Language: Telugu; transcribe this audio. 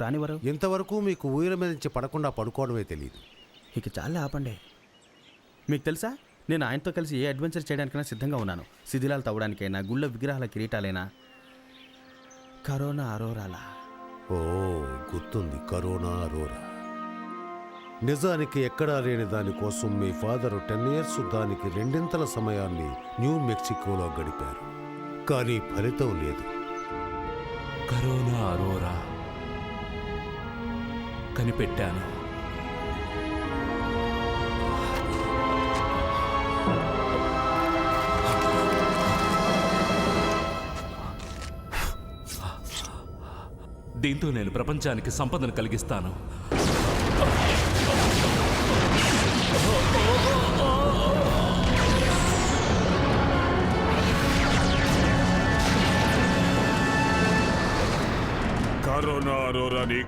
రానివ్వరు. ఇంతవరకు మీకు ఊయల మీద నుంచి పడకుండా పడుకోవడమే తెలియదు. ఇక చాలా ఆపండి. మీకు తెలుసా, నేను ఆయనతో కలిసి ఏ అడ్వెంచర్ చేయడానికైనా సిద్ధంగా ఉన్నాను. శిథిలాలు తవ్వడానికైనా, గుళ్ళ విగ్రహాల కిరీటాలైనా, కరోనా అరోరాలా. ఓ గుర్తుంది, కరోనా అరోరా. నిజానికి ఎక్కడా లేని దానికోసం మీ ఫాదరు 10 years దానికి 2 సమయాన్ని న్యూ మెక్సికోలో గడిపారు. కానీ ఫలితం లేదు. కరోనా అరోరా కనిపెట్టాను. దీంతో నేను ప్రపంచానికి సంపదను కలిగిస్తాను. కరోనా అరోరాని